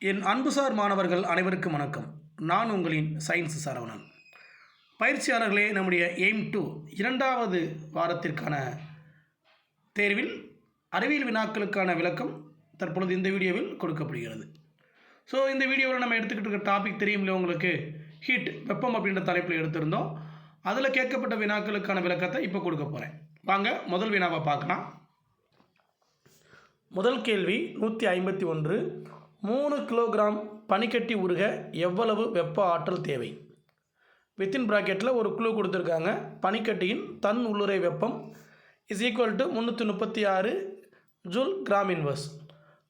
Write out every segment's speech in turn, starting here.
என் அன்புசார் மாணவர்கள் அனைவருக்கும் வணக்கம். நான் உங்களின் சயின்ஸ் சரவணன். பயிற்சியாளர்களே, நம்முடைய எய்ம் 2 இரண்டாவது வாரத்திற்கான தேர்வில் அறிவியல் வினாக்களுக்கான விளக்கம் தற்பொழுது இந்த வீடியோவில் கொடுக்கப்படுகிறது. ஸோ இந்த வீடியோவில் நம்ம எடுத்துக்கிட்டு இருக்க டாபிக் தெரியுமில்ல உங்களுக்கு, ஹீட், வெப்பம் அப்படின்ற தலைப்பில் எடுத்திருந்தோம். அதில் கேட்கப்பட்ட வினாக்களுக்கான விளக்கத்தை இப்போ கொடுக்க போகிறேன். வாங்க முதல் வினாவை பார்க்கலாம். முதல் கேள்வி 151. 3 கிலோகிராம் பனிக்கட்டி உருக எவ்வளவு வெப்ப ஆற்றல் தேவை? வித்தின் ப்ராக்கெட்டில் ஒரு குழு கொடுத்துருக்காங்க. பனிக்கட்டியின் தன் உள்ளுறை வெப்பம் is equal to 336 joule gram inverse.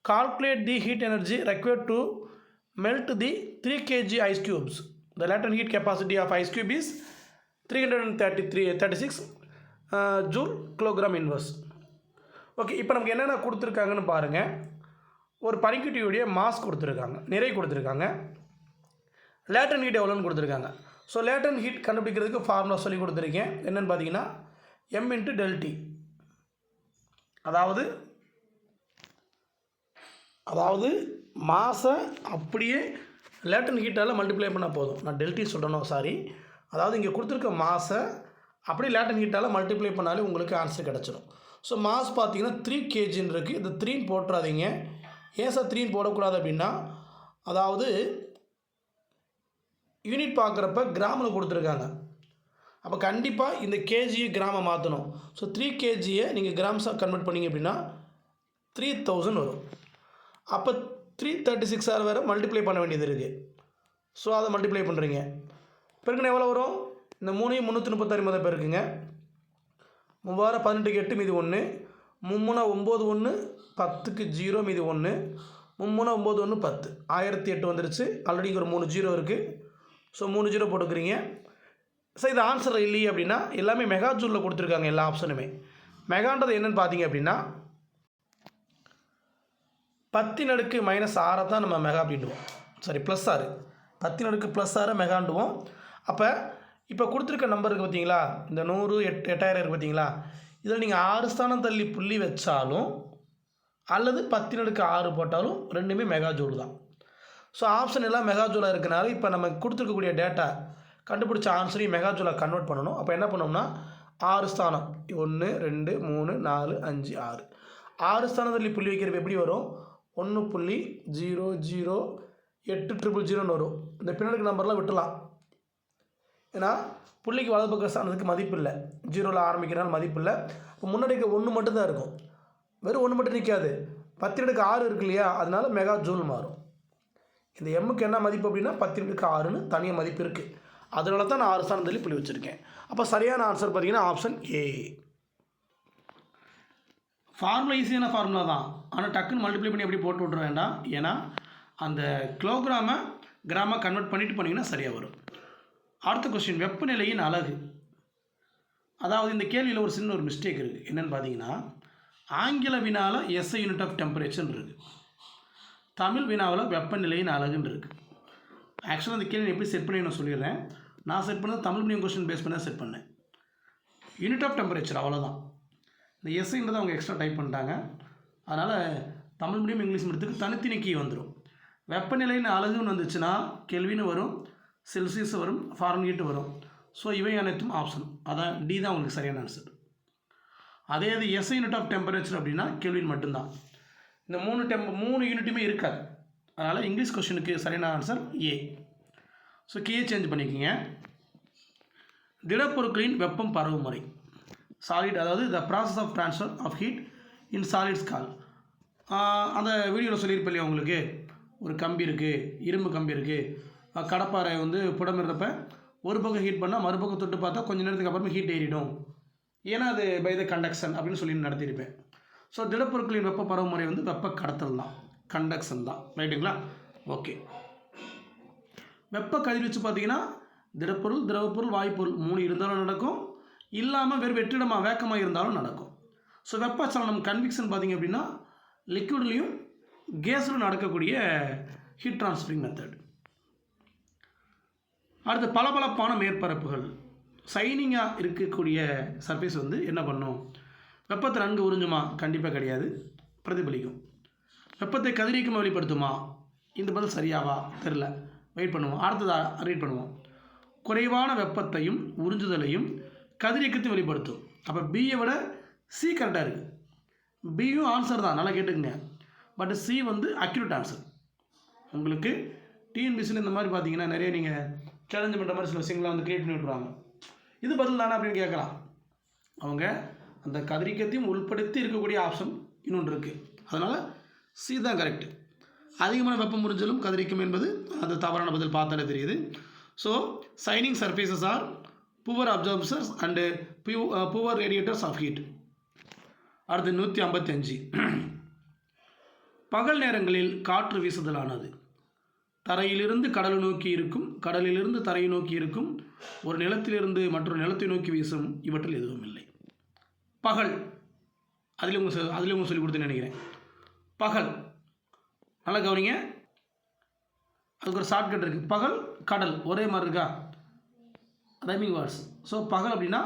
Calculate the heat energy required to melt the 3 kg ice cubes. The latent heat capacity of ice cube is 336 joule kilogram inverse. Okay, இப்போ நமக்கு என்னென்ன கொடுத்துருக்காங்கன்னு பாருங்கள். ஒரு பனிக்கட்டியுடைய மாஸ் கொடுத்துருக்காங்க, நிறை கொடுத்துருக்காங்க, லேட்டன் ஹீட் எவ்வளோன்னு கொடுத்துருக்காங்க. ஸோ லேட்டன் ஹீட் கண்டுபிடிக்கிறதுக்கு ஃபார்முலா சொல்லி கொடுத்துருக்கேன். என்னென்னு பார்த்தீங்கன்னா m × ΔT. அதாவது மாஸை அப்படியே லேட்டன் ஹீட்டால் மல்டிப்ளை பண்ணால் போதும். நான் ΔT சொல்லணும், சாரி. அதாவது இங்கே கொடுத்துருக்க மாஸை அப்படியே லேட்டன் ஹீட்டால் மல்டிப்ளை பண்ணாலே உங்களுக்கு ஆன்சர் கிடச்சிடும். ஸோ மாஸ் பார்த்தீங்கன்னா 3 kgன்னு இருக்குது. இது 3 போட்டுறாதீங்க. ஏன் சார் 3 போடக்கூடாது அப்படின்னா, அதாவது யூனிட் பார்க்குறப்ப கிராமில் கொடுத்துருக்காங்க. அப்போ கண்டிப்பாக இந்த கேஜியை கிராமை மாற்றணும். ஸோ 3 kgயை நீங்கள் கிராம்ஸாக கன்வெர்ட் பண்ணிங்க அப்படின்னா 3000 வரும். அப்போ 336 வேறு மல்டிப்ளை பண்ண வேண்டியது இருக்குது. ஸோ அதை மல்டிப்ளை பண்ணுறீங்க. பெருக்குன்னு எவ்வளோ வரும்? இந்த 3ஐயும் 336 முதல் பேருக்குங்க. 3000 18க்கு 8 மீதி 1, 3 9 1 10க்கு 0 மீதி 1, 3 9 1 10, 1008 வந்துருச்சு. ஆல்ரெடி இங்கே ஒரு 3 0 இருக்குது. ஸோ 3 0 போட்டுக்கிறீங்க. ஸோ இது ஆன்சர் இல்லையே அப்படின்னா எல்லாமே மெகா ஜூலில் கொடுத்துருக்காங்க. எல்லா ஆப்ஷனுமே மெகான்றது என்னென்னு பார்த்தீங்க அப்படின்னா 10⁻⁻6 தான் நம்ம மெகா அப்படின்டுவோம். சாரி, +6. 10⁻+6 மெகாண்டுவோம். அப்போ இப்போ கொடுத்துருக்க நம்பருக்கு பார்த்தீங்களா, இந்த 100 8000 இருக்குது பார்த்தீங்களா, இதில் நீங்கள் 6 ஸ்தானம் தள்ளி புள்ளி வச்சாலும் அல்லது 10⁻6 போட்டாலும் ரெண்டுமே மெகா ஜூல் தான். ஸோ ஆப்ஷன் எல்லாம் மெகா ஜூலாக இருக்கனால இப்போ நம்ம கொடுத்துருக்கக்கூடிய டேட்டா கண்டுபிடிச்ச ஆன்சரையும் மெகா ஜூலாக கன்வெர்ட் பண்ணணும். அப்போ என்ன பண்ணோம்னா 6 ஸ்தானம் 1 2 3 4 5 6 6 ஸ்தானம் தள்ளி புள்ளி வைக்கிறப்ப எப்படி வரும்? 1.008000 வரும். இந்த பின்னாடி நம்பர்லாம் விட்டுலாம். ஏன்னா புள்ளிக்கு வலது பக்க ஸ்தானத்துக்கு மதிப்பு இல்லை, 0ல் ஆரம்பிக்கிறனால மதிப்பு இல்லை. இப்போ முன்னாடி 1 மட்டும்தான் இருக்கும். வெறும் 1 மட்டும் நிற்காது. 10⁻6 இருக்கு இல்லையா, அதனால மெகா ஜூல் மாறும். இந்த எம்முக்கு என்ன மதிப்பு அப்படின்னா 10⁻6ன்னு தனியாக மதிப்பு இருக்குது. அதனால தான் நான் 6 ஸ்தானத்தில் புள்ளி வச்சுருக்கேன். அப்போ சரியான ஆன்சர் பார்த்தீங்கன்னா ஆப்ஷன் ஏ. ஃபார்முலா ஈஸியான ஃபார்முலா தான், ஆனால் டக்குன்னு மல்டிப்ளை பண்ணி அப்படி போட்டு விட்ற வேண்டாம். ஏன்னா அந்த கிலோகிராமை கிராமாக கன்வெர்ட் பண்ணிவிட்டு பண்ணிங்கன்னா சரியாக வரும். அடுத்த கொஸ்டின், வெப்பநிலையின் அலகு. அதாவது இந்த கேள்வியில் ஒரு சின்ன மிஸ்டேக் இருக்குது. என்னென்னு பார்த்தீங்கன்னா ஆங்கில வினாவில் SI யூனிட் ஆஃப் டெம்பரேச்சர்னு இருக்குது, தமிழ் வினாவில் வெப்பநிலையின் அலகுன்னு இருக்குது. ஆக்சுவலாக அந்த கேள்வி எப்படி செட் பண்ணி நான் சொல்லிடுறேன். நான் செட் பண்ணது தமிழ் மீடியம் கொஸ்டின் பேஸ் பண்ணி தான் செட் பண்ணேன். யூனிட் ஆஃப் டெம்பரேச்சர் அவ்வளோதான். இந்த SIன்றதை அவங்க எக்ஸ்ட்ரா டைப் பண்ணிட்டாங்க. அதனால் தமிழ் மீடியம் இங்கிலீஷ் மீடியத்துக்கு தனித்தனி கீ வந்துடும். வெப்பநிலையின் அலகுன்னு வந்துச்சுன்னா கெல்வின்னு வரும், செல்சியஸ் வரும், ஃபாரன்ஹீட் வரும். ஸோ இவை அனைத்தும் ஆப்ஷன். அதான் டி தான் உங்களுக்கு சரியான ஆன்சர். அதே இது SI யூனிட் ஆஃப் டெம்பரேச்சர் அப்படின்னா கெல்வின் மட்டும்தான். இந்த 3 யூனிட்டுமே இருக்காது. அதனால் இங்கிலீஷ் கொஸ்டினுக்கு சரியான ஆன்சர் ஏ. ஸோ கீயை சேஞ்ச் பண்ணிக்கோங்க. திடப்பொருட்களின் வெப்பம் பரவும் முறை, சாலிட், அதாவது the process of transfer of heat in solids call. அந்த வீடியோவில் சொல்லியிருப்பேன் இல்லையா உங்களுக்கு, ஒரு கம்பி இருக்குது, இரும்பு கம்பி இருக்குது, கடப்பாறை வந்து புடமிடுறப்ப ஒரு பக்கம் ஹீட் பண்ணால் மறுபக்கம் தொட்டு பார்த்தா கொஞ்சம் நேரத்துக்கு அப்புறமா ஹீட் ஏறிடும். ஏன்னா அது பை த கண்டக்ஷன் அப்படின்னு சொல்லி நடத்தியிருப்பேன். ஸோ திடப்பொருட்களின் வெப்ப பரவு முறை வந்து வெப்ப கடத்தல் தான், கண்டக்ஷன் தான். ரைட்டுங்களா? ஓகே. வெப்ப கதிர்வீச்சு பார்த்தீங்கன்னா திடப்பொருள், திரவப்பொருள், வாயுப்பொருள் 3 இருந்தாலும் நடக்கும், இல்லாமல் வெறும் வெற்றிடமாக வேக்கமாக இருந்தாலும் நடக்கும். ஸோ வெப்பச்சலனம் கன்விக்ஷன் பார்த்திங்க அப்படின்னா லிக்விட்லேயும் கேஸ்லையும் நடக்கக்கூடிய ஹீட் ட்ரான்ஸ்ஃபரிங் மெத்தட். அடுத்து பளபளப்பான மேற்பரப்புகள், சைனிங்காக இருக்கக்கூடிய சர்ஃபேஸ் வந்து என்ன பண்ணும்? வெப்பத்தை நன்கு உறிஞ்சுமா? கண்டிப்பாக கிடையாது, பிரதிபலிக்கும். வெப்பத்தை கதிரியக்கமாக வெளிப்படுத்துமா? இந்த பதில் சரியாவா தெரில, வெயிட் பண்ணுவோம். அடுத்ததாக ரீட் பண்ணுவோம். குறைவான வெப்பத்தையும் உறிஞ்சுதலையும் கதிரியக்கத்தையும் வெளிப்படுத்தும். அப்போ பியை விட சி கரெக்டாக இருக்குது. பியும் ஆன்சர் தான், நல்லா கேட்டுக்குங்க. பட் சி வந்து அக்யூரேட் ஆன்சர். உங்களுக்கு டிஎன்பிசியில் இந்த மாதிரி பார்த்தீங்கன்னா நிறைய நீங்கள் சேலஞ்சு பண்ணுற மாதிரி சில விஷயங்கள்லாம் வந்து கிரியேட் பண்ணி விட்ருவாங்க. இது பதில் தானே அப்படின்னு கேட்கலாம். அவங்க அந்த கதிரியக்கத்தையும் உள்படுத்தி இருக்கக்கூடிய ஆப்ஷன் இன்னொன்று இருக்குது. அதனால் சி தான் கரெக்டு. அதிகமான வெப்பம் உறிஞ்சலும் கதிரியக்கம் என்பது அது தவறான பதில் பார்த்தாலே தெரியுது. So shining surfaces are poor absorbers and poor radiators of heat. அடுத்து 155. பகல் நேரங்களில் காற்று வீசுதலானது தரையிலிருந்து கடலை நோக்கி இருக்கும், கடலிலிருந்து தரையை நோக்கி இருக்கும், ஒரு நிலத்திலிருந்து மற்றொரு நிலத்தை நோக்கி வீசும், இவற்றில் எதுவும் இல்லை. பகல் அதில் உங்கள் சொல்லி கொடுத்துன்னு நினைக்கிறேன். பகல் நல்லா கவனிங்க, அதுக்கு ஒரு ஷார்ட்கட் இருக்குது. பகல் கடல் ஒரே மாதிரி இருக்கா, ரைமிங் வேர்ட்ஸ். ஸோ பகல் அப்படின்னா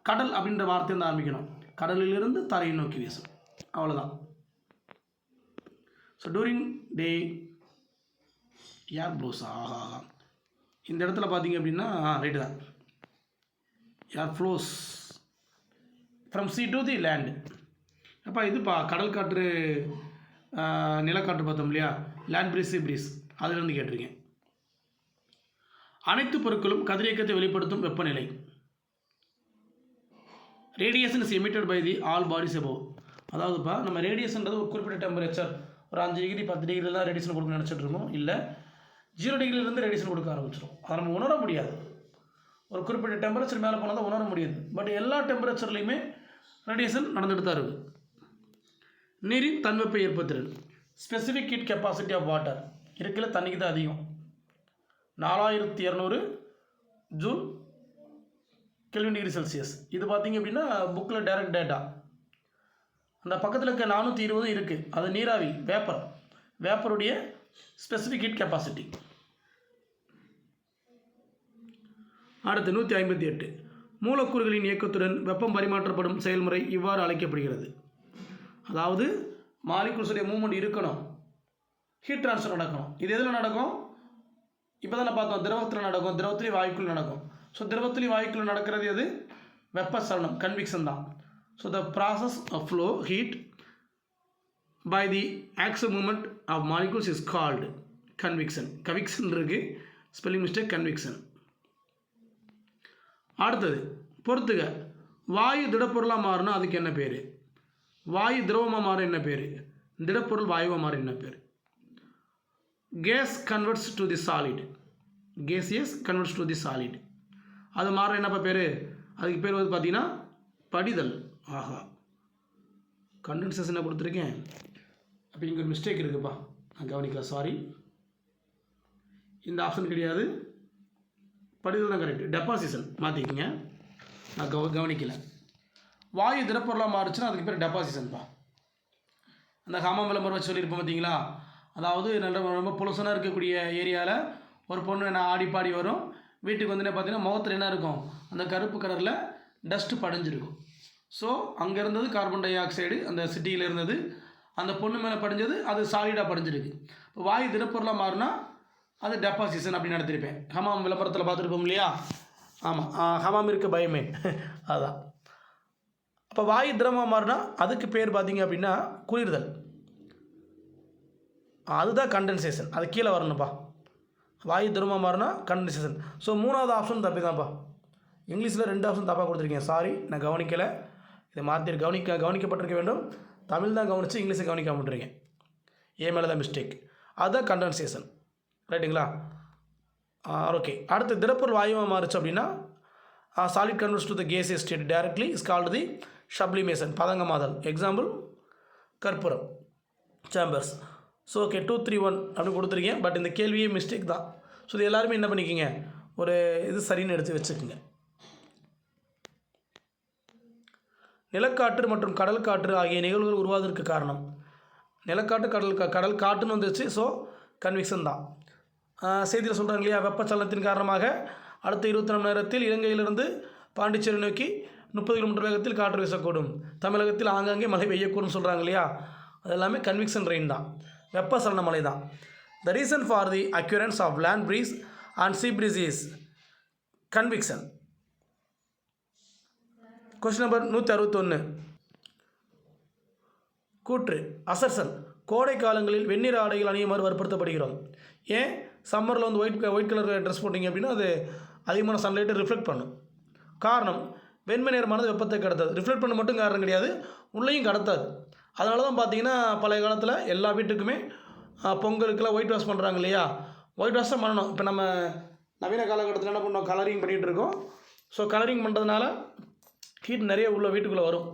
கடல் அப்படின்ற வார்த்தை வந்து ஆரம்பிக்கணும். கடலிலிருந்து தரையை நோக்கி வீசும், அவ்வளோதான். So during day air blows. ஆஹா, இந்த இடத்துல பார்த்தீங்க அப்படின்னா ரைட்டு தான். Air flows from sea to the land. அப்போ இதுப்பா கடல் காற்று நிலக்காற்று பார்த்தோம் இல்லையா, லேண்ட் ப்ரீஸ் சி ப்ரீஸ், அதிலிருந்து கேட்டிருக்கேன். அனைத்து பொருட்களும் கதிரியக்கத்தை வெளிப்படுத்தும் வெப்பநிலை. Radiation is emitted by the all bodies above. அதாவதுப்பா நம்ம ரேடியேஷன்றது ஒரு குறிப்பிட்ட டெம்பரேச்சர், ஒரு 5 டிகிரி 10 டிகிரிலாம் ரேடியேஷன் கொடுக்க நினச்சிட்டு இருக்கோம். இல்லை 0 டிகிரிலேருந்து ரேடியேஷன் கொடுக்க ஆரம்பிச்சிடும். அதை நம்ம உணர முடியாது. ஒரு குறிப்பிட்ட டெம்பரேச்சர் மேலே போனால் தான் உணர முடியாது. பட் எல்லா டெம்பரேச்சர்லேயுமே ரேடியேஷன் நடந்துட்டு தான் இருக்குது. நீரின் தன்வெப்ப ஏற்பத்திறன் specific heat capacity of water இருக்கிற தண்ணிக்கு தான் அதிகம். 4200 ஜூல் கெல்வின் டிகிரி செல்சியஸ். இது பார்த்தீங்க அப்படின்னா புக்கில் டைரக்ட் டேட்டா. அந்த பக்கத்தில் இருக்க 420 இருக்குது, அது நீராவி வேப்பருடைய ஸ்பெசிஃபிக் ஹீட் கெப்பாசிட்டி. அடுத்து 158. மூலக்கூறுகளின் இயக்கத்துடன் வெப்பம் பரிமாற்றப்படும் செயல்முறை இவ்வாறு அழைக்கப்படுகிறது. அதாவது மாலிகுல்ஸுடைய மூவ்மெண்ட் இருக்கணும், ஹீட் ட்ரான்ஸ்ஃபர் நடக்கணும். இது எதில் நடக்கும்? இப்போ தான் பார்த்தோம், திரவத்தில் நடக்கும், திரவத்திலேயும் வாயுக்குள் நடக்கும். ஸோ திரவத்திலேயும் வாயுக்குள் நடக்கிறது எது? வெப்ப சலனம், கன்விக்ஷன் தான். So the process of flow heat by the axial movement of molecules is called convection. Convection இருக்குது, ஸ்பெல்லிங் மிஸ்டேக், கன்விக்ஷன். அடுத்தது பொறுத்துக, வாயு திடப்பொருளாக மாறினா அதுக்கு என்ன பேர்? வாயு திரவமாக மாற என்ன பேர்? திடப்பொருள் வாயுவாக மாற என்ன பேர்? Gas converts to the solid. Gaseous converts to the solid. அது மாற என்னப்பா பேர்? அதுக்கு பேர் வந்து பார்த்தீங்கன்னா படிதல். ஆஹா, கண்டென்சேஷனை கொடுத்துருக்கேன். அப்போ இங்கே ஒரு மிஸ்டேக் இருக்குப்பா, நான் கவனிக்கல, சாரி. இந்த ஆப்ஷன் கிடையாது, படிதல் தான் கரெக்ட். டெபாசிஷன் மாற்றிக்கிங்க, நான் கவனிக்கல. வாயு திடப்பொருளாக மாறுச்சுன்னா அதுக்கு பேர் டெபாசிஷன்ப்பா. அந்த ஹாமாம் விளம்பரம் வச்சு சொல்லியிருப்போம் பார்த்தீங்களா? அதாவது ரொம்ப பொலுசனாக இருக்கக்கூடிய ஏரியாவில் ஒரு பொண்ணு என்ன ஆடி பாடி வரும், வீட்டுக்கு வந்து பார்த்தீங்கன்னா முகத்தில் என்ன இருக்கும்? அந்த கருப்பு கலரில் டஸ்ட்டு படிஞ்சிருக்கும். ஸோ அங்கே இருந்தது கார்பன் டை ஆக்சைடு, அந்த சிட்டியில் இருந்தது, அந்த பொண்ணு மேலே படிஞ்சது, அது சாலிடாக படிஞ்சிருக்கு. இப்போ வாயு திடப்பொருளாக மாறினா அது டெபாசிஷன் அப்படின்னு நடத்திருப்பேன். ஹமாம் விளம்பரத்தில் பார்த்துருப்போம் இல்லையா? ஆமாம், ஹமாம் இருக்க பயமே அதுதான். அப்போ வாயு திரவமாக மாறினா அதுக்கு பேர் பார்த்தீங்க அப்படின்னா குளிர்தல். அதுதான் கண்டென்சேஷன். அது கீழே வரணும்ப்பா. வாயு திரவமாக மாறினா கண்டென்சேஷன். ஸோ 3வது ஆப்ஷன் தப்பி தான்ப்பா. இங்கிலீஷில் 2 ஆப்ஷன் தப்பாக கொடுத்துருக்கேன், சாரி, நான் கவனிக்கலை. இதை மாற்றி கவனிக்கப்பட்டிருக்க வேண்டும். தமிழ் தான் கவனித்து இங்கிலீஷை கவனிக்காம விட்டுருக்கேன். ஏ மேலே தான் மிஸ்டேக். அதுதான் கண்டென்சேஷன், ரைட்டுங்களா? ஓகே. அடுத்து திடப்பொருள் வாயுவாக மாறுச்சு அப்படின்னா solid converts to the gaseous state directly is called the sublimation, பதங்கமாதல். எக்ஸாம்பிள் கற்பூரம், சேம்பர்ஸ். ஸோ ஓகே, 2, 3, 1 அப்படின்னு கொடுத்துருக்கேன். பட் இந்த கேள்வியே மிஸ்டேக் தான். ஸோ இது எல்லாருமே என்ன பண்ணிக்கோங்க, ஒரு இது சரின்னு எடுத்து வச்சுக்கோங்க. நிலக்காற்று மற்றும் கடல் காற்று ஆகிய நிகழ்வுகள் உருவாவதற்கு காரணம் நிலக்காற்று, கடல் காற்றுன்னு வந்துருச்சு. ஸோ கன்விக்ஷன் தான். செய்தியில் சொல்கிறாங்க இல்லையா, வெப்பச்சலனத்தின் காரணமாக அடுத்த 24 மணி நேரத்தில் இலங்கையிலிருந்து பாண்டிச்சேரி நோக்கி 30 கிலோமீட்டர் வேகத்தில் காற்று வீசக்கூடும், தமிழகத்தில் ஆங்காங்கே மழை பெய்யக்கூடும் சொல்கிறாங்க இல்லையா? அது எல்லாமே கன்விக்ஷன் ரெயின் தான், வெப்பசலன மழை தான். The reason for the occurrence of land breeze and sea breeze is convection. Question number 161. கூற்று அசர்சன் கோடை காலங்களில் வெந்நீர் ஆடைகள் அணியுமாறு வற்புறுத்தப்படுகிறோம். ஏன் சம்மரில் வந்து ஒயிட் கலர் ட்ரெஸ் போட்டிங்க அப்படின்னா அது அதிகமான சன்லைட்டை ரிஃப்ளெக்ட் பண்ணும். காரணம் வெண்மை நிறமானது வெப்பத்தை கடத்தாது. ரிஃப்ளெக்ட் பண்ண மட்டும் காரணம் கிடையாது, உள்ளேயும் கடத்தாது. அதனால தான் பார்த்தீங்கன்னா பழைய காலத்தில் எல்லா வீட்டுக்குமே பொங்கலுக்கெல்லாம் ஒயிட் வாஷ் பண்ணுறாங்க இல்லையா, ஒயிட் வாஷ் தான் பண்ணணும். இப்போ நம்ம நவீன காலகட்டத்தில் என்ன பண்ணோம், கலரிங் பண்ணிகிட்டு இருக்கோம். ஸோ கலரிங் பண்ணுறதுனால ஹீட் நிறைய உள்ள வீட்டுக்குள்ளே வரும்.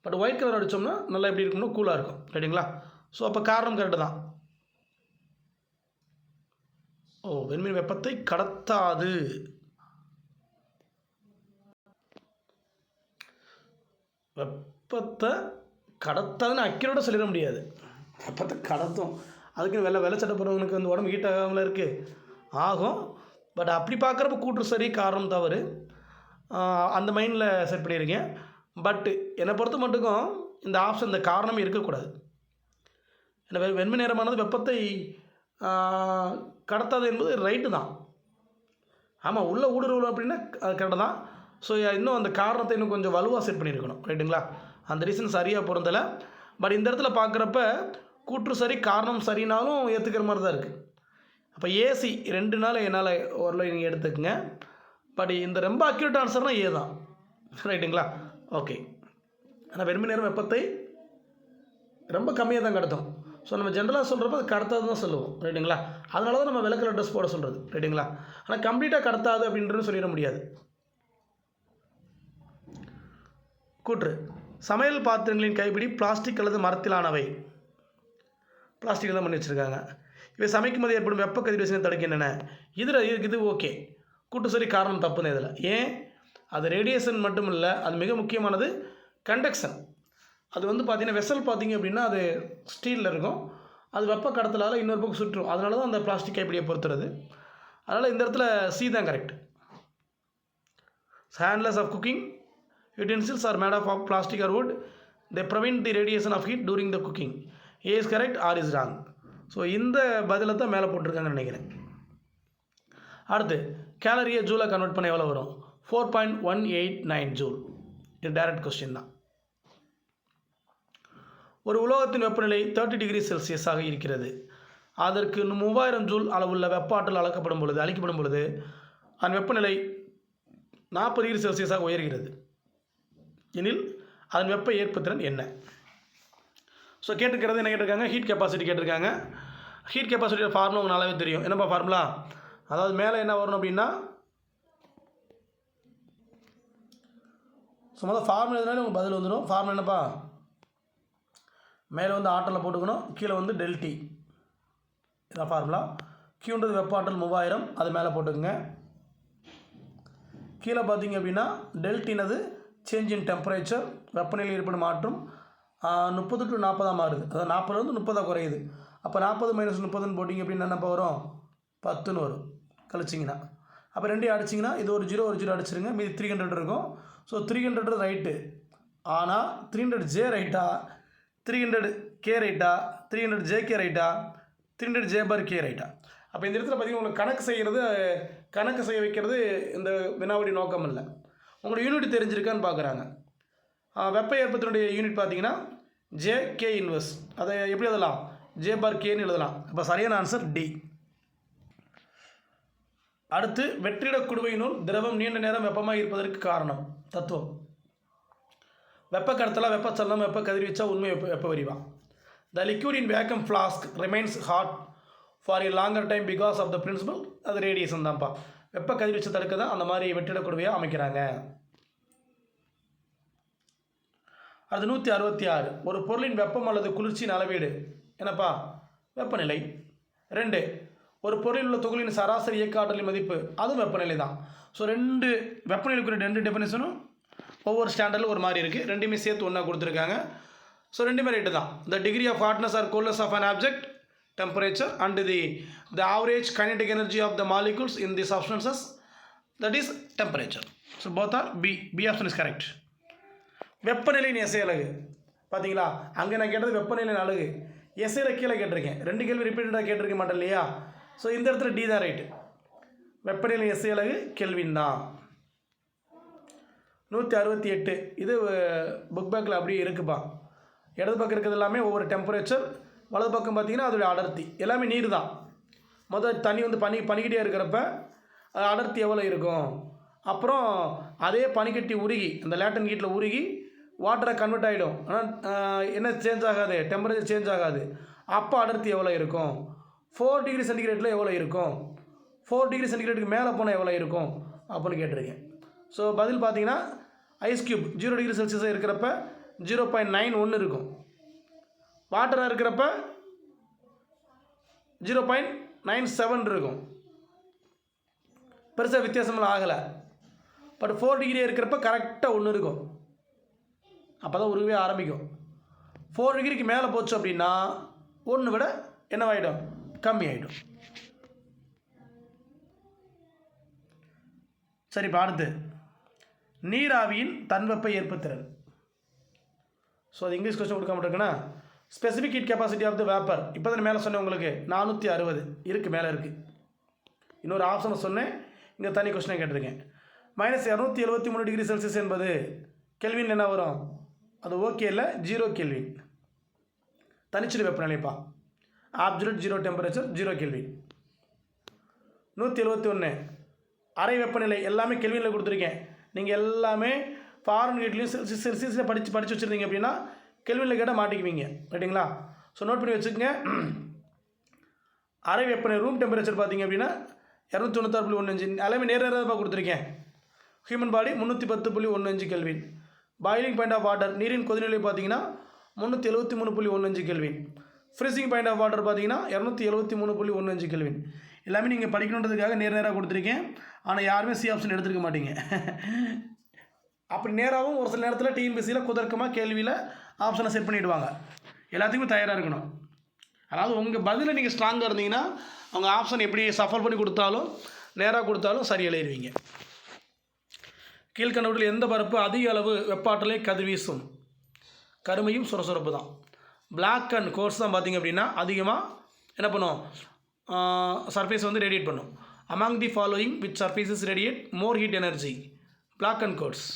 பட் ஒயிட் கலர் அடித்தோம்னா நல்லா எப்படி இருக்கும்னா கூலாக இருக்கும். ரைட்டுங்களா? ஸோ அப்போ காரணம் கரெக்டு தான். வெண்மை வெப்பத்தை கடத்தாது. வெப்பத்தை கடத்தாதுன்னு அக்யூரேட்டாக சொல்லிட முடியாது. வெப்பத்தை கடத்தும். அதுக்கு வெள்ளை சட்டை போடுறவங்களுக்கு வந்து உடம்பு ஹீட் ஆகாமல இருக்குது, ஆகும். பட் அப்படி பார்க்குறப்ப கூற்று சரி, காரணம் தவறு. அந்த மைண்டில் செட் பண்ணியிருக்கேன். பட்டு என்னை பொறுத்த மட்டுக்கும் இந்த ஆப்ஷன், இந்த காரணமே இருக்கக்கூடாது. ஏன்னா வெண்மை நிறமானது வெப்பத்தை கடத்தாது என்பது ரைட்டு தான். ஆமாம், உள்ளே ஊடுருவல் அப்படின்னா அது கரெக்டு தான். ஸோ இன்னும் அந்த காரணத்தை இன்னும் கொஞ்சம் வலுவாக செட் பண்ணியிருக்கணும். ரைட்டுங்களா? அந்த ரீசன் சரியாக பொருந்தலை. பட் இந்த இடத்துல பார்க்குறப்ப கூற்று சரி, காரணம் சரினாலும் ஏற்றுக்கிற மாதிரி தான் இருக்குது. அப்போ ஏசி 2 நாள் என்னால் ஓரளவு நீங்கள் எடுத்துக்கங்க. பட் இந்த ரொம்ப அக்யூரேட் ஆன்சர்னால் ஏ தான். ரைட்டுங்களா? ஓகே. ஆனால் வெறுமை நேரம் வெப்பத்தை ரொம்ப கம்மியாக தான் கடத்தும். ஸோ நம்ம ஜென்ரலாக சொல்கிறப்ப அது கடத்தாது தான் சொல்லுவோம். ரைட்டுங்களா? அதனால தான் நம்ம வெள்ளை ட்ரெஸ் போட சொல்கிறது. ரைட்டுங்களா? ஆனால் கம்ப்ளீட்டாக கடத்தாது அப்படின்றது சொல்லிட முடியாது. கூற்று சமையல் பாத்திரங்களின் கைப்பிடி பிளாஸ்டிக் அல்லது மரத்திலானவை. பிளாஸ்டிக் தான் பண்ணி வச்சுருக்காங்க. இவை சமைக்கும் போது ஏற்படும் வெப்ப கதிர்வீச்சினை தடுக்கின்றன. இது ஓகே. கூட்டு சரி, காரணம் தப்புன்னு இதில். ஏன்? அது ரேடியேஷன் மட்டும் இல்லை, அது மிக முக்கியமானது கண்டக்ஷன். அது வந்து பார்த்திங்கன்னா வெசல் பார்த்திங்க அப்படின்னா அது ஸ்டீலில் இருக்கும். அது வெப்ப கடத்தலால் இன்னொரு பக்கம் சுற்றும். அதனால தான் அந்த பிளாஸ்டிக் கைப்பிடியை பொறுத்துறது. அதனால் இந்த இடத்துல சி தான் correct. Handles of cooking utensils are made of plastic or wood. They prevent the radiation of heat during the cooking. A is correct, R is wrong. So இந்த பதிலை தான் மேலே போட்டிருக்காங்கன்னு நினைக்கிறேன். அடுத்து கேலரியை ஜூலாக கன்வெர்ட் பண்ண எவ்வளோ வரும்? 4.189 ஜூல். இது டைரக்ட் கொஸ்டின் தான். ஒரு உலோகத்தின் வெப்பநிலை 30 டிகிரி செல்சியஸாக இருக்கிறது. அதற்கு 3000 ஜூல் அளவுள்ள வெப்ப ஆற்றல் அளிக்கப்படும் பொழுது அந்த வெப்பநிலை 40 டிகிரி செல்சியஸாக உயர்கிறது எனில் அதன் வெப்ப ஏற்புத்திறன் என்ன? ஸோ கேட்டுக்கிறது என்ன கேட்டிருக்காங்க? ஹீட் கெப்பாசிட்டி கேட்டிருக்காங்க. ஹீட் கெப்பாசிட்டியோட ஃபார்முலா உங்களுக்கு நல்லாவே தெரியும். என்னப்பா ஃபார்முலா? அதாவது மேலே என்ன வரணும் அப்படின்னா, முதல்ல ஃபார்முலா எதுனாலும் உங்களுக்கு பதில் வந்துடும். ஃபார்முலா என்னப்பா? மேலே வந்து ஆற்றலை போட்டுக்கணும், கீழே வந்து டெல்டி. இதான் ஃபார்முலா. கியூன்றது வெப்ப ஆற்றல் 3000, அது மேலே போட்டுக்குங்க. கீழே பார்த்தீங்க அப்படின்னா டெல்டினது சேஞ்ச் இன் டெம்பரேச்சர், வெப்பநிலை ஏற்படும் மாற்றம். 30 to 40 மாறுது. அதாவது 40 30 குறையுது. அப்போ 40 - 30 போட்டிங்க அப்படின்னா என்னப்பா வரும்? 10 வரும் கழிச்சிங்கன்னா. அப்போ ரெண்டையும் அடிச்சிங்கன்னா இது ஒரு 0 அடிச்சிருங்க, மீதி 300 இருக்கும். So 300 right. ஆனால் 300J ரைட்டா, 300K ரைட்டா, 300JK ரைட்டா, 300J/K ரைட்டா? அப்போ இந்த இடத்துல பார்த்தீங்கன்னா உங்களுக்கு கணக்கு செய்ய வைக்கிறது இந்த வினாவுடைய நோக்கம் இல்லை. உங்களோட யூனிட் தெரிஞ்சிருக்கான்னு பார்க்குறாங்க. வெப்ப ஏற்பத்தினுடைய யூனிட் பார்த்தீங்கன்னா JK இன்வெர்ஸ். அதை எப்படி எழுதலாம்? J/Kன்னு எழுதலாம். இப்போ சரியான ஆன்சர் டி. அடுத்து வெற்றிட குடுவையினுள் திரவம் நீண்ட நேரம் வெப்பமாக இருப்பதற்கு காரணம். தத்துவம். வெப்ப கடத்தலா, வெப்பச்சலனம், வெப்ப கதிர்வீச்சா, உண்மை வெப்ப விரிவா? The liquid in vacuum flask remains hot for a longer time because of the principle. அது ரேடியேஷன் தான்ப்பா. வெப்ப கதிர்வீச்சு தடுக்க தான் அந்த மாதிரி வெற்றிட குடுவையாக அமைக்கிறாங்க. அது 166. ஒரு பொருளின் வெப்பம் அல்லது குளிர்ச்சியின் அளவீடு என்னப்பா? வெப்பநிலை. 2. ஒரு பொருளில் உள்ள துகளின் சராசரி இயக்க ஆற்றலின் மதிப்பு, அதுவும் வெப்பநிலை தான். ஸோ 2 வெப்பநிலைக்குரிய 2 டெஃபினிஷனும் ஒவ்வொரு ஸ்டாண்டர்டில் ஒரு மாதிரி இருக்குது. ரெண்டுமே சேர்த்து ஒன்றா கொடுத்துருக்காங்க. ஸோ ரெண்டுமே ரைட்டு தான். The degree of hotness or coldness of an object, temperature, and the average kinetic energy of the molecules in the substances, that is temperature. So both are B option is correct. வெப்பநிலையின் SI அலகு பார்த்தீங்களா? அங்கே நான் கேட்டது வெப்பநிலையின் அலகு. எஸ்ஐயில் கீழே கேட்டிருக்கேன், 2 கேள்வி ரிப்பீட்டடாக கேட்டிருக்க மாட்டேன் இல்லையா? ஸோ இந்த இடத்துல டி தான் ரைட்டு. வெப்பநிலை எஸ்ஐ அலகு கெல்வின் தான். 168 இது புக் பேக்கில் அப்படியே இருக்குப்பா. இடது பக்கம் இருக்கிறது எல்லாமே ஒவ்வொரு டெம்பரேச்சர், வலது பக்கம் பார்த்தீங்கன்னா அதோடைய அடர்த்தி எல்லாமே நீர் தான். முதல் தண்ணி வந்து பனிக்கிட்டே இருக்கிறப்ப அது அடர்த்தி எவ்வளோ இருக்கும், அப்புறம் அதே பனிக்கட்டி உருகி அந்த லேட்டன் ஹீட்டில் உருகி வாட்டராக கன்வெர்ட் ஆகிடும். ஆனால் என்ன சேஞ்ச் ஆகாது, டெம்பரேச்சர் சேஞ்ச் ஆகாது. அப்போ அடர்த்தி எவ்வளோ இருக்கும், 4 டிகிரி சென்டிகிரேட்டில் எவ்வளோ இருக்கும், 4 டிகிரி சென்டிகிரேட்டுக்கு மேலே போனால் எவ்வளோ இருக்கும் அப்படின்னு கேட்டிருக்கேன். ஸோ பதில் பார்த்தீங்கன்னா ஐஸ் க்யூப் 0 டிகிரி செல்சியஸாக இருக்கிறப்ப 0.91 இருக்கும், வாட்டராக இருக்கிறப்ப 0.97 இருக்கும். பெருசாக வித்தியாசமெல்லாம் ஆகலை. பட் 4 டிகிரி இருக்கிறப்ப கரெக்டாக 1 இருக்கும். அப்போ தான் உருகவே ஆரம்பிக்கும். 4 டிகிரிக்கு மேலே போச்சு அப்படின்னா 1 விட என்னவாயிடும், கம்மி ஆகிடும். சரி, இப்போ அடுத்து நீராவியின் தன்வெப்ப ஏற்புத்திறன். ஸோ அது இங்கிலீஷ் கொஸ்டின் கொடுக்காம இருக்குன்னா, specific heat capacity of the vapour. இப்போ தான் மேலே சொன்னேன் உங்களுக்கு 460 இருக்குது, மேலே இருக்குது. இன்னொரு ஆப்ஷனை சொன்னேன், இங்கே தனி கொஸ்டினை கேட்டிருக்கேன். -273 டிகிரி செல்சியஸ் என்பது கெல்வின் என்ன வரும், அது ஓகே இல்லை, 0 கெல்வின். தனிச்சிறு வெப்பநிலைப்பா, ஆப்சல்யூட் 0 டெம்பரேச்சர், 0 கெல்வின். 171 அறை வெப்பநிலை, எல்லாமே கெல்வினில் கொடுத்துருக்கேன். நீங்கள் எல்லாமே ஃபாரன்ஹீட்லையும் செல்சியஸில் படித்து வச்சுருந்தீங்க அப்படின்னா கெல்வினில் கேட்டால் மாட்டிக்குவீங்க, ரைட்டுங்களா? ஸோ நோட் பண்ணி வச்சுக்கோங்க. அறை வெப்பநிலை ரூம் டெம்பரேச்சர் பார்த்தீங்க அப்படின்னா 296.15, எல்லாமே நேராக கொடுத்துருக்கேன். Human body 310.15 kelvin. Boiling point of water, நீரின் கொதிநிலை பார்த்தீங்கன்னா 373.15 kelvin. Freezing point of water பார்த்தீங்கன்னா 273.15 கெல்வின். எல்லாமே நீங்கள் படிக்கணுன்றதுக்காக நேராக கொடுத்துருக்கேன். ஆனால் யாருமே சி ஆப்ஷன் எடுத்துருக்க மாட்டீங்க. அப்படி நேராகவும் ஒரு சில நேரத்தில் டிஎன்பிசியில் குதர்க்கமாக கேள்வியில் ஆப்ஷனை செட் பண்ணிவிடுவாங்க. எல்லாத்துக்குமே தயாராக இருக்கணும். அதாவது உங்கள் பதிலை நீங்கள் ஸ்ட்ராங்காக இருந்தீங்கன்னா அவங்க ஆப்ஷன் எப்படி சஃபல் பண்ணி கொடுத்தாலும் நேராக கொடுத்தாலும் சரி எழுதிடுவீங்க. கீழ்கண்டவற்றில் எந்த பரப்பு அதிக அளவு வெப்ப ஆற்றலை கதிர்வீசும்? கருமையும் சுரசுரப்பு தான். பிளாக் அண்ட் கோர்ஸ் தான் பார்த்திங்க அப்படின்னா அதிகமாக என்ன பண்ணும், சர்ஃபேஸ் வந்து ரேடியேட் பண்ணும். Among the following which surfaces radiate more heat energy? Black and coarse.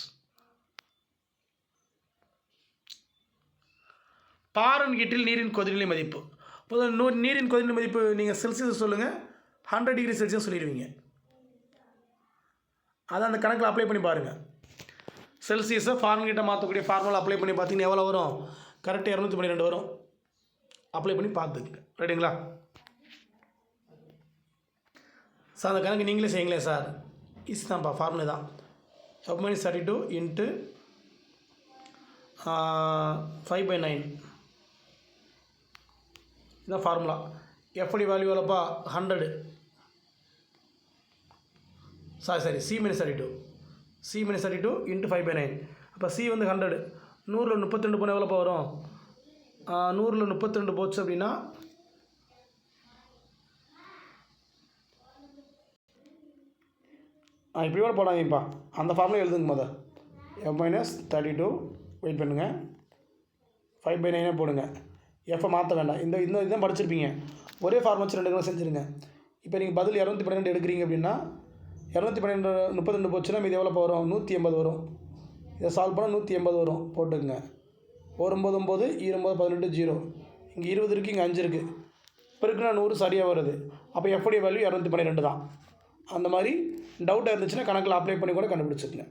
ஃபாரன்ஹீட்டில் நீரின் கொதிநிலை மதிப்பு. பொதுவாக நீரின் கொதிநிலை மதிப்பு நீங்கள் செல்சியஸ் சொல்லுங்கள், 100 டிகிரி செல்சியஸ் சொல்லிடுவீங்க. அதை அந்த கணக்கில் அப்ளை பண்ணி பாருங்கள். செல்சியஸை ஃபாரன்ஹீட்டை மாற்றக்கூடிய ஃபார்முலா அப்ளை பண்ணி பார்த்தீங்கன்னா எவ்வளோ வரும், கரெக்டாக 212 வரும். அப்ளை பண்ணி பார்த்துக்குங்க, ரைட்டுங்களா? சார் அந்த கணக்கு நீங்களே செய்யுங்களேன் சார். ஈஸி தான்ப்பா, ஃபார்முலா தான். F-32 இன்ட்டு 5/9 இதுதான் ஃபார்முலா. FD value எவ்வளோப்பா, 100. சரி C-32 இன்ட்டு 5/9. அப்போ C வந்து 100. 100ல் 32 போனால் எவ்வளோப்பா வரும்? 100ல் 32 போச்சு அப்படின்னா இப்படி கூட போடாதீங்கப்பா, அந்த ஃபார்முலா எழுதுங்க. மொதல் F-32 வெயிட் பண்ணுங்கள், 5/9 போடுங்க. எஃப்பை மாற்ற வேண்டாம். இந்த இதுதான் படிச்சிருப்பீங்க. ஒரே ஃபார்முலா வச்சு 2 கிலோ செஞ்சுருங்க. இப்போ நீங்கள் பதில் 212 எடுக்கிறீங்க அப்படின்னா 212 32 போச்சுன்னா இது எவ்வளோ வரும், 180 வரும். இதை சால்வ் பண்ணால் 180 வரும். போட்டுக்குங்க. 9 9 20 18 0. இங்கே 20 இருக்குது, இங்கே 5 இருக்குது. பெருக்குனா 100 சரியாக வருது. அப்போ எஃப்டி வேல்யூ 212 தான். அந்த மாதிரி டவுட்டாக இருந்துச்சுன்னா கணக்கில் அப்ளை பண்ணி கூட கண்டுபிடிச்சிக்கங்க.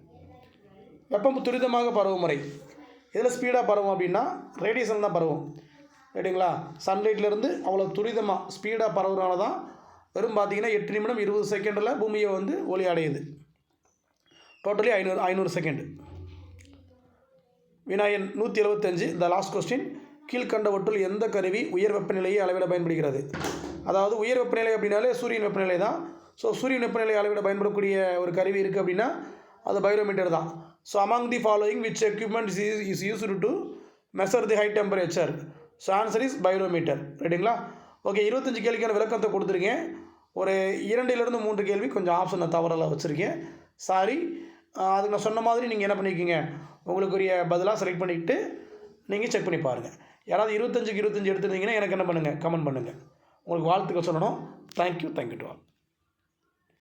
வெப்பம் துரிதமாக பரவும் முறை. இதில் ஸ்பீடாக பரவும் அப்படின்னா ரேடியேஷன் தான் பரவும், ரைட்டுங்களா? சன்லைட்லேருந்து அவ்வளோ துரிதமாக ஸ்பீடாக பரவுறனால தான் வெறும் பார்த்தீங்கன்னா 8 நிமிடம் 20 செகண்டில் பூமியை வந்து ஒளி அடையுது. Totally 500 second. வினாயன் 175 த லாஸ்ட் கொஸ்டின். கீழ்கண்டவற்றுள் எந்த கருவி உயர் வெப்பநிலையை அளவிட பயன்படுகிறது? அதாவது உயர் வெப்பநிலை அப்படின்னாலே சூரியன் வெப்பநிலை தான். ஸோ சூரியன் வெப்பநிலை அளவிட பயன்படக்கூடிய ஒரு கருவி இருக்குது அப்படின்னா அது பைரோமீட்டர் தான். So among the following which equipment is used to measure the high temperature? So answer is pyrometer, ரைட்டுங்களா? ஓகே, 25 கேள்விக்கான விளக்கத்தை கொடுத்துருக்கேன். ஒரு 2லிருந்து 3 கேள்வி கொஞ்சம் ஆப்ஷனை தவறலாம் வச்சுருக்கேன், சாரி. அதுக்கு நான் சொன்ன மாதிரி நீங்கள் என்ன பண்ணியிருக்கீங்க, உங்களுக்குரிய பதிலாக செலக்ட் பண்ணிக்கிட்டு நீங்கள் செக் பண்ணி பாருங்கள். யாராவது 25க்கு 25 எடுத்துருந்தீங்கன்னா எனக்கு என்ன பண்ணுங்கள், கமெண்ட் பண்ணுங்கள். உங்களுக்கு வாழ்த்துக்கள் சொல்லணும். Thank you to all.